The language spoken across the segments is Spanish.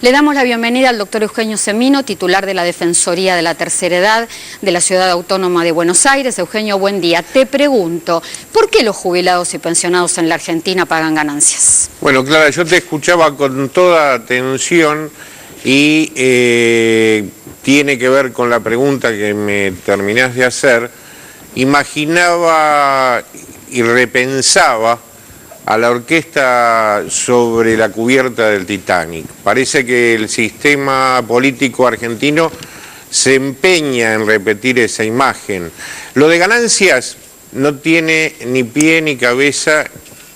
Le damos la bienvenida al doctor Eugenio Semino, titular de la Defensoría de la Tercera Edad de la Ciudad Autónoma de Buenos Aires. Eugenio, buen día. Te pregunto, ¿por qué los jubilados y pensionados en la Argentina pagan ganancias? Bueno, Clara, yo te escuchaba con toda atención y tiene que ver con la pregunta que me terminás de hacer. Imaginaba y repensaba a la orquesta sobre la cubierta del Titanic. Parece que el sistema político argentino se empeña en repetir esa imagen. Lo de ganancias no tiene ni pie ni cabeza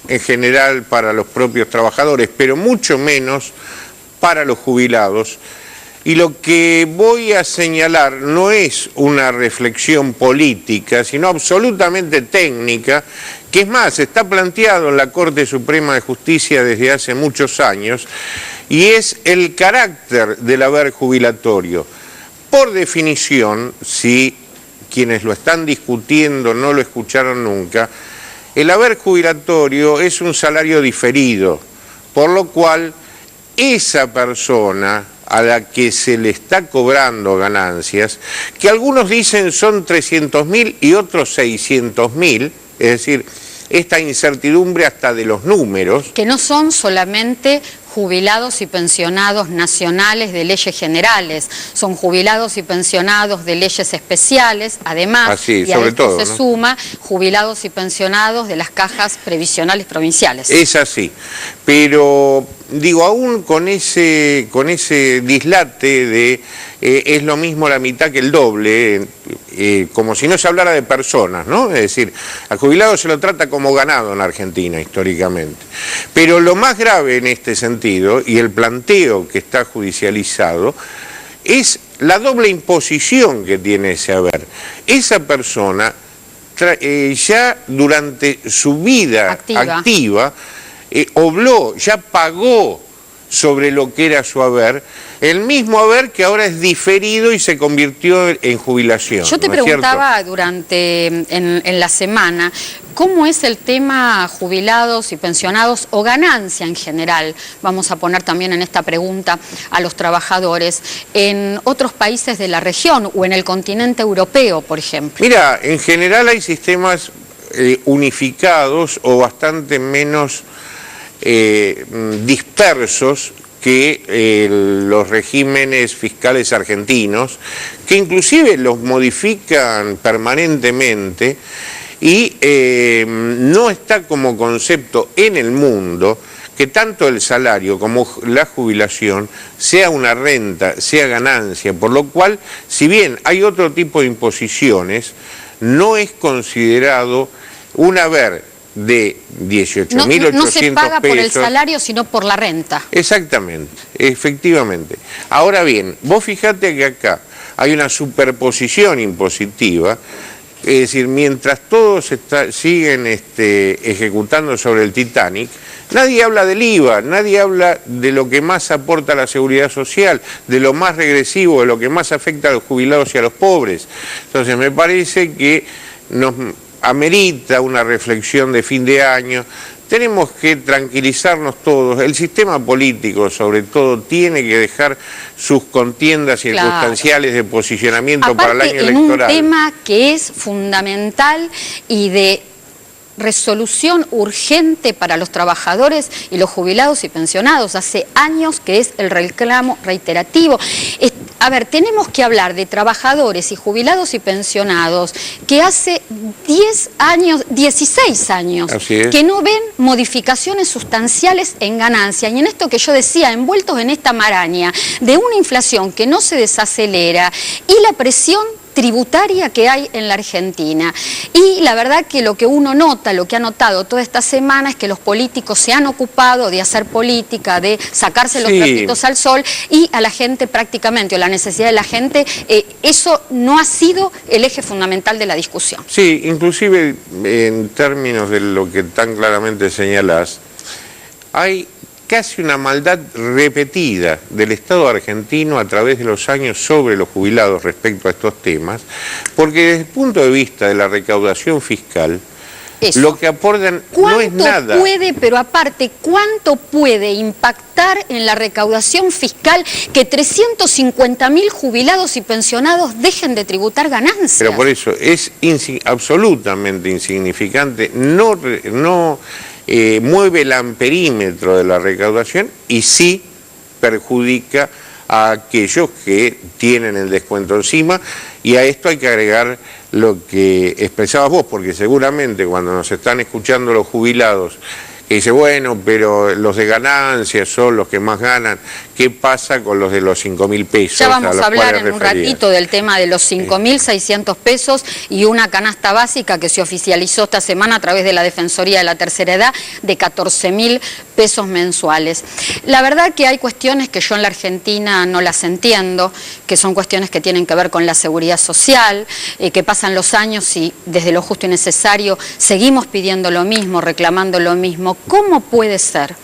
en general para los propios trabajadores, pero mucho menos para los jubilados. Y lo que voy a señalar no es una reflexión política, sino absolutamente técnica, que es más, está planteado en la Corte Suprema de Justicia desde hace muchos años, y es el carácter del haber jubilatorio. Por definición, si quienes lo están discutiendo no lo escucharon nunca, el haber jubilatorio es un salario diferido, por lo cual esa persona a la que se le está cobrando ganancias, que algunos dicen son 300.000 y otros 600.000, es decir, esta incertidumbre hasta de los números. Que no son solamente jubilados y pensionados nacionales de leyes generales, son jubilados y pensionados de leyes especiales, además, así, y sobre a esto todo, se ¿no? suma jubilados y pensionados de las cajas previsionales provinciales. Es así, pero digo, aún con ese dislate de es lo mismo la mitad que el doble, como si no se hablara de personas, ¿no? Es decir, al jubilado se lo trata como ganado en Argentina históricamente. Pero lo más grave en este sentido, y el planteo que está judicializado, es la doble imposición que tiene ese haber. Esa persona ya durante su vida activa obló, ya pagó sobre lo que era su haber, el mismo haber que ahora es diferido y se convirtió en jubilación. Yo te preguntaba en la semana, ¿cómo es el tema jubilados y pensionados o ganancia en general? Vamos a poner también en esta pregunta a los trabajadores en otros países de la región o en el continente europeo, por ejemplo. Mira, en general hay sistemas unificados o bastante menos dispersos que los regímenes fiscales argentinos, que inclusive los modifican permanentemente y no está como concepto en el mundo que tanto el salario como la jubilación sea una renta, sea ganancia, por lo cual, si bien hay otro tipo de imposiciones, no es considerado un haber de 18.800 pesos. No se paga por el salario, sino por la renta. Exactamente, efectivamente. Ahora bien, vos fijate que acá hay una superposición impositiva, es decir, mientras todos siguen ejecutando sobre el Titanic, nadie habla del IVA, nadie habla de lo que más aporta a la seguridad social, de lo más regresivo, de lo que más afecta a los jubilados y a los pobres. Entonces me parece que nos amerita una reflexión de fin de año. Tenemos que tranquilizarnos todos. El sistema político, sobre todo, tiene que dejar sus contiendas circunstanciales de posicionamiento. Aparte, para el año electoral. En un tema que es fundamental y de resolución urgente para los trabajadores y los jubilados y pensionados. Hace años que es el reclamo reiterativo. A ver, tenemos que hablar de trabajadores y jubilados y pensionados que hace 16 años que no ven modificaciones sustanciales en ganancia. Y en esto que yo decía, envueltos en esta maraña de una inflación que no se desacelera y la presión tributaria que hay en la Argentina. Y la verdad que lo que uno nota, lo que ha notado toda esta semana es que los políticos se han ocupado de hacer política, de sacarse los trapitos al sol y a la gente prácticamente, o la necesidad de la gente, eso no ha sido el eje fundamental de la discusión. Sí, inclusive en términos de lo que tan claramente señalás, hay casi una maldad repetida del Estado argentino a través de los años sobre los jubilados respecto a estos temas, porque desde el punto de vista de la recaudación fiscal, Eso. Lo que aportan no es nada. ¿Cuánto puede, pero aparte, cuánto puede impactar en la recaudación fiscal que 350.000 jubilados y pensionados dejen de tributar ganancias? Pero por eso es absolutamente insignificante, no mueve el amperímetro de la recaudación y sí perjudica a aquellos que tienen el descuento encima, y a esto hay que agregar lo que expresabas vos, porque seguramente cuando nos están escuchando los jubilados, que dice, bueno, pero los de ganancias son los que más ganan, ¿qué pasa con los de los 5.000 pesos? Ya vamos a hablar en un ratito del tema de los 5.600 pesos y una canasta básica que se oficializó esta semana a través de la Defensoría de la Tercera Edad de 14.000 pesos mensuales. La verdad que hay cuestiones que yo en la Argentina no las entiendo, que son cuestiones que tienen que ver con la seguridad social, que pasan los años y desde lo justo y necesario seguimos pidiendo lo mismo, reclamando lo mismo. ¿Cómo puede ser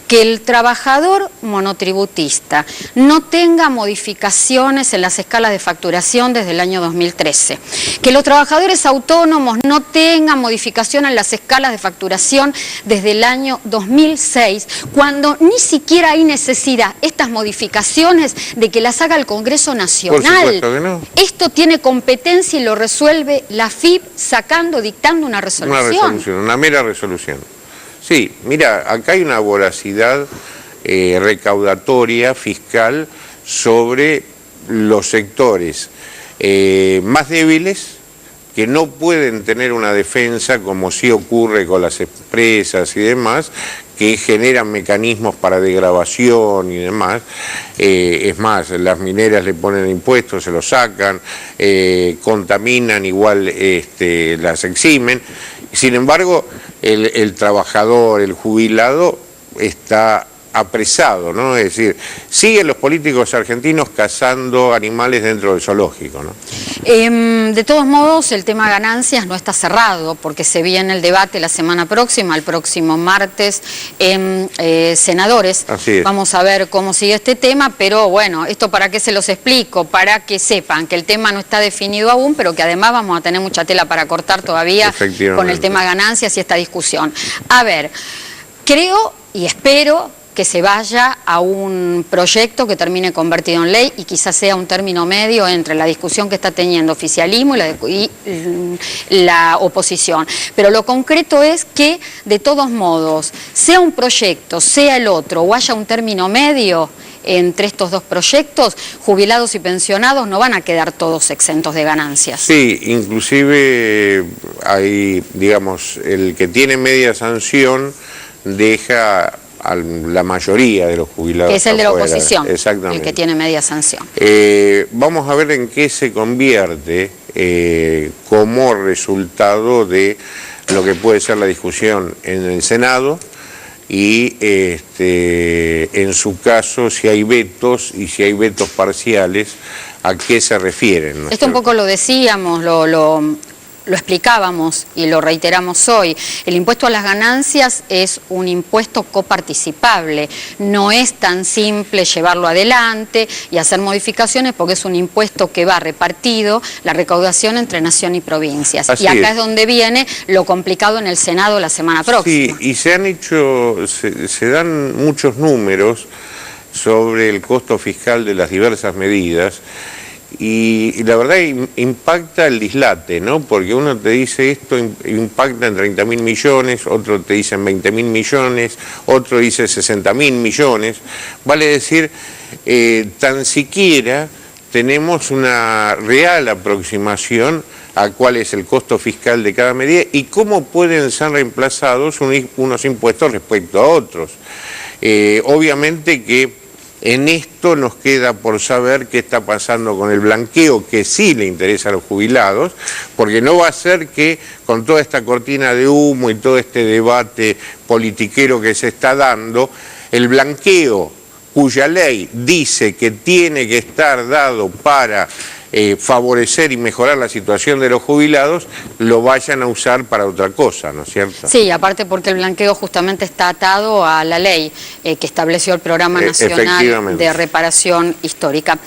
que el trabajador monotributista no tenga modificaciones en las escalas de facturación desde el año 2013? Que los trabajadores autónomos no tengan modificación en las escalas de facturación desde el año 2006, cuando ni siquiera hay necesidad, estas modificaciones, de que las haga el Congreso Nacional. Por supuesto que no. Esto tiene competencia y lo resuelve la AFIP dictando una resolución. Una mera resolución. Sí, mira, acá hay una voracidad recaudatoria fiscal sobre los sectores más débiles, que no pueden tener una defensa como sí ocurre con las empresas y demás, que generan mecanismos para degravación y demás. Es más, las mineras le ponen impuestos, se los sacan, contaminan, igual las eximen. Sin embargo, el trabajador, el jubilado, está apresado, ¿no? Es decir, siguen los políticos argentinos cazando animales dentro del zoológico, ¿no? De todos modos, el tema ganancias no está cerrado, porque se viene el debate la semana próxima, el próximo martes, en senadores. Así es. Vamos a ver cómo sigue este tema, pero bueno, ¿esto para qué se los explico? Para que sepan que el tema no está definido aún, pero que además vamos a tener mucha tela para cortar todavía con el tema ganancias y esta discusión. A ver, creo y espero que se vaya a un proyecto que termine convertido en ley y quizás sea un término medio entre la discusión que está teniendo oficialismo y la oposición. Pero lo concreto es que, de todos modos, sea un proyecto, sea el otro, o haya un término medio entre estos dos proyectos, jubilados y pensionados no van a quedar todos exentos de ganancias. Sí, inclusive hay, digamos, el que tiene media sanción deja a la mayoría de los jubilados. Que es el de la oposición, exactamente, el que tiene media sanción. Vamos a ver en qué se convierte como resultado de lo que puede ser la discusión en el Senado y en su caso si hay vetos y si hay vetos parciales, ¿a qué se refieren? Esto un poco lo decíamos, lo explicábamos y lo reiteramos hoy. El impuesto a las ganancias es un impuesto coparticipable. No es tan simple llevarlo adelante y hacer modificaciones, porque es un impuesto que va repartido la recaudación entre nación y provincias. Así y acá es es donde viene lo complicado en el Senado la semana próxima. Sí, y se dan muchos números sobre el costo fiscal de las diversas medidas. Y la verdad impacta el dislate, ¿no? Porque uno te dice esto impacta en 30.000 millones, otro te dice en 20.000 millones, otro dice 60.000 millones. Vale decir, tan siquiera tenemos una real aproximación a cuál es el costo fiscal de cada medida y cómo pueden ser reemplazados unos impuestos respecto a otros. Obviamente que en esto nos queda por saber qué está pasando con el blanqueo, que sí le interesa a los jubilados, porque no va a ser que con toda esta cortina de humo y todo este debate politiquero que se está dando, el blanqueo, cuya ley dice que tiene que estar dado para favorecer y mejorar la situación de los jubilados, lo vayan a usar para otra cosa, ¿no es cierto? Sí, aparte porque el blanqueo justamente está atado a la ley que estableció el Programa Nacional de Reparación Histórica.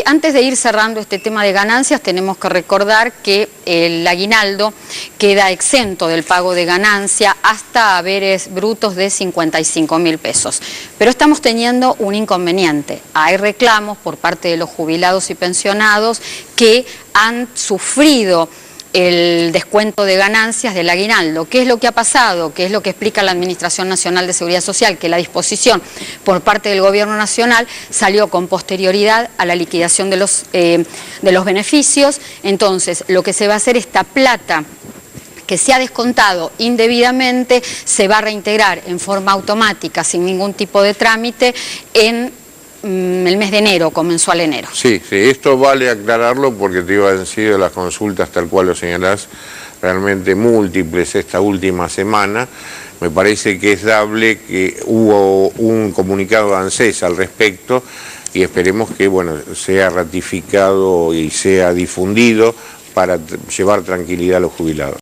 Antes de ir cerrando este tema de ganancias, tenemos que recordar que el aguinaldo queda exento del pago de ganancia hasta haberes brutos de 55.000 pesos. Pero estamos teniendo un inconveniente. Hay reclamos por parte de los jubilados y pensionados que han sufrido el descuento de ganancias del aguinaldo. ¿Qué es lo que ha pasado? ¿Qué es lo que explica la Administración Nacional de Seguridad Social? Que la disposición por parte del Gobierno Nacional salió con posterioridad a la liquidación de los beneficios. Entonces, lo que se va a hacer, esta plata que se ha descontado indebidamente, se va a reintegrar en forma automática, sin ningún tipo de trámite, en el mes de enero, comenzó al enero. Sí, esto vale aclararlo porque han sido las consultas, tal cual lo señalás, realmente múltiples esta última semana. Me parece que es dable que hubo un comunicado de ANSES al respecto y esperemos que sea ratificado y sea difundido para llevar tranquilidad a los jubilados.